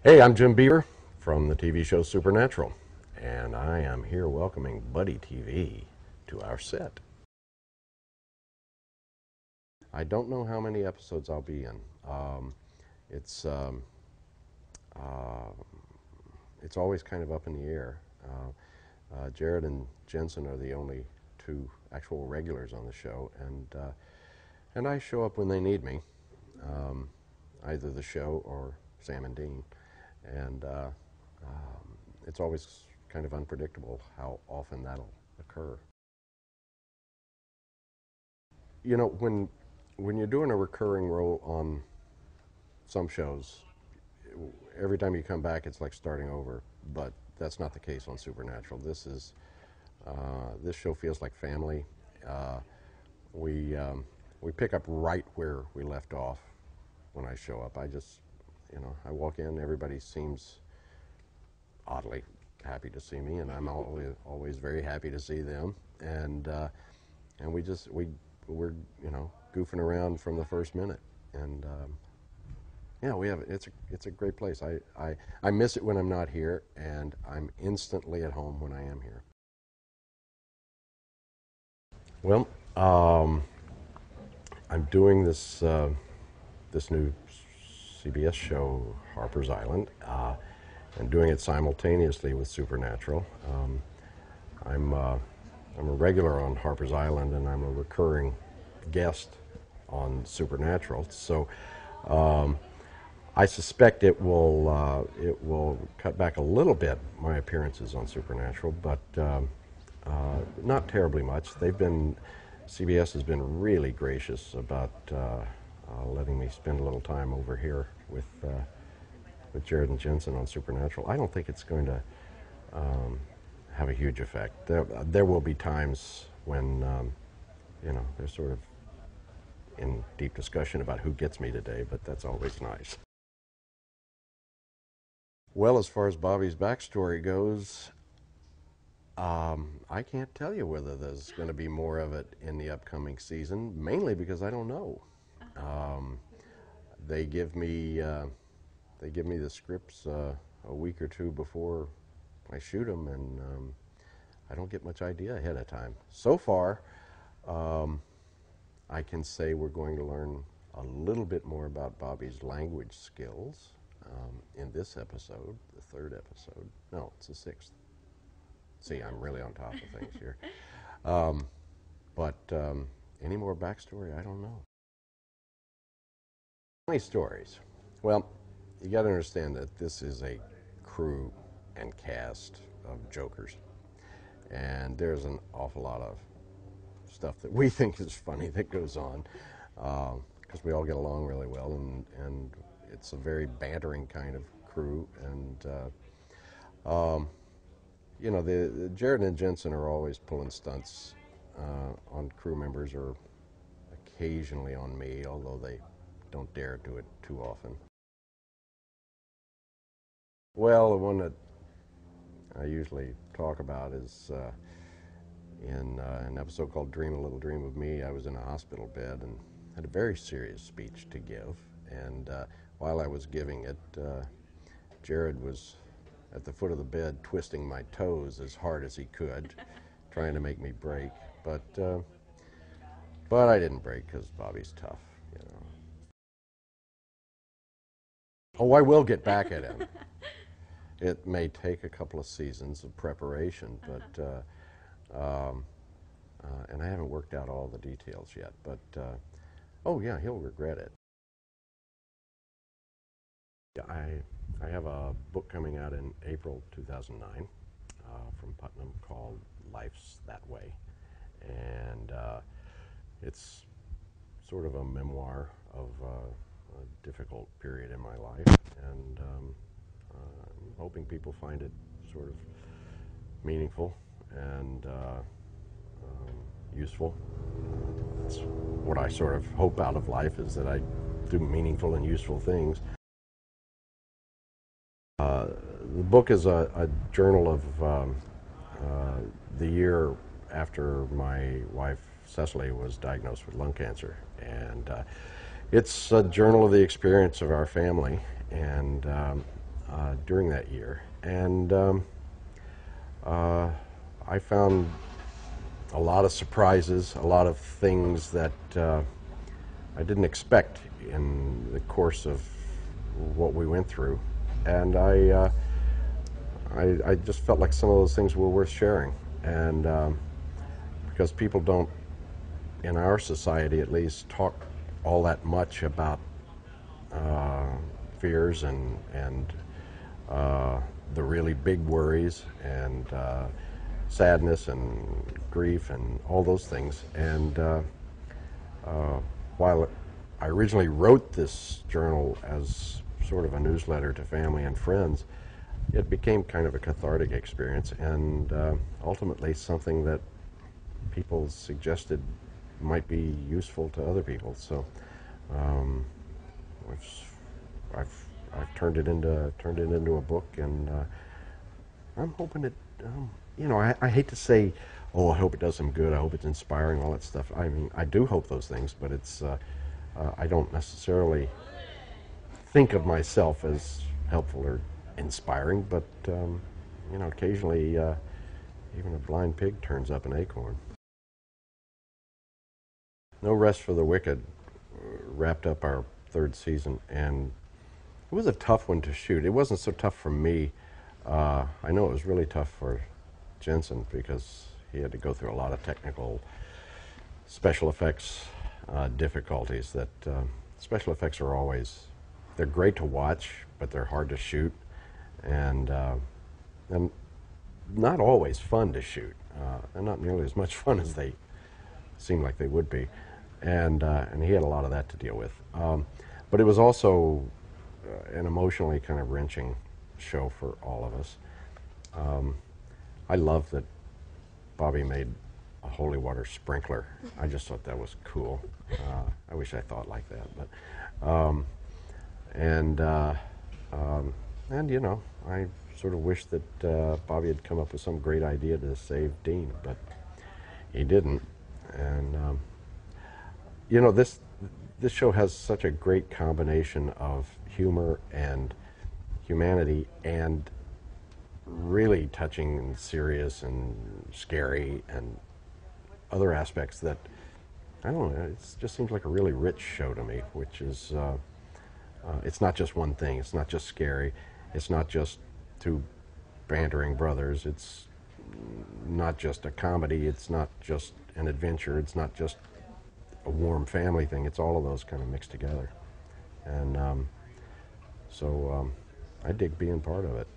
Hey, I'm Jim Beaver from the TV show Supernatural, and I am here welcoming BuddyTV to our set. I don't know how many episodes I'll be in. It's uh, it's always kind of up in the air. Jared and Jensen are the only two actual regulars on the show, and I show up when they need me, either the show or Sam and Dean, and it's always kind of unpredictable how often that'll occur. You know, when you're doing a recurring role on some shows, every time you come back, it's like starting over. But that's not the case on Supernatural. This show feels like family. Uh, we we pick up right where we left off when I show up. I walk in, everybody seems oddly happy to see me, and I'm always very happy to see them. And we're goofing around from the first minute, and yeah, it's a great place. I miss it when I'm not here, and I'm instantly at home when I am here. Well, I'm doing this new CBS show, Harper's Island, and doing it simultaneously with Supernatural. I'm I'm a regular on Harper's Island, and I'm a recurring guest on Supernatural. So I suspect it will cut back a little bit my appearances on Supernatural, but not terribly much. CBS has been really gracious about letting me spend a little time over here with Jared and Jensen on Supernatural. I don't think it's going to have a huge effect. There will be times when they're sort of in deep discussion about who gets me today, but that's always nice. Well, as far as Bobby's backstory goes, I can't tell you whether there's going to be more of it in the upcoming season, mainly because I don't know. Um, they give me the scripts a week or two before I shoot them, and I don't get much idea ahead of time. So far, um, I can say we're going to learn a little bit more about Bobby's language skills in this episode, the third episode. No, it's the sixth. See, I'm really on top of things here. Um, but any more backstory, I don't know. Funny stories. Well, you got to understand that this is a crew and cast of jokers, and there's an awful lot of stuff that we think is funny that goes on because we all get along really well, and it's a very bantering kind of crew. And the Jared and Jensen are always pulling stunts on crew members or occasionally on me, although they don't dare do it too often. Well, the one that I usually talk about is in an episode called Dream a Little Dream of Me. I was in a hospital bed and had a very serious speech to give. And while I was giving it, Jared was at the foot of the bed twisting my toes as hard as he could, trying to make me break. But I didn't break because Bobby's tough, you know. Oh, I will get back at him. It may take a couple of seasons of preparation, but and I haven't worked out all the details yet. But oh yeah, he'll regret it. Yeah, I have a book coming out in April 2009 from Putnam called Life's That Way, and it's sort of a memoir of a difficult period in my life, and I'm hoping people find it sort of meaningful and useful. That's what I sort of hope out of life, is that I do meaningful and useful things. The book is a journal of the year after my wife Cecily was diagnosed with lung cancer, and it's a journal of the experience of our family, and during that year. And I found a lot of surprises, a lot of things that I didn't expect in the course of what we went through. And I just felt like some of those things were worth sharing. And because people don't, in our society at least, talk all that much about fears and the really big worries and sadness and grief and all those things. And while I originally wrote this journal as sort of a newsletter to family and friends, it became kind of a cathartic experience, and ultimately something that people suggested might be useful to other people. So I've turned it into a book, and I'm hoping it. I hate to say, oh, I hope it does some good. I hope it's inspiring, all that stuff. I mean, I do hope those things, but it's I don't necessarily think of myself as helpful or inspiring. But occasionally, even a blind pig turns up an acorn. No Rest for the Wicked wrapped up our third season, and it was a tough one to shoot. It wasn't so tough for me. I know it was really tough for Jensen because he had to go through a lot of technical special effects difficulties. That special effects are always, they're great to watch, but they're hard to shoot, and not always fun to shoot, and not nearly as much fun as they seem like they would be. And he had a lot of that to deal with. But it was also an emotionally kind of wrenching show for all of us. I love that Bobby made a holy water sprinkler. I just thought that was cool. I wish I thought like that. But I sort of wish that Bobby had come up with some great idea to save Dean, but he didn't. And this show has such a great combination of humor and humanity and really touching and serious and scary and other aspects that, I don't know, it just seems like a really rich show to me, which is, it's not just one thing. It's not just scary. It's not just two bantering brothers. It's not just a comedy. It's not just an adventure. It's not just a warm family thing. It's all of those kind of mixed together. And so I dig being part of it.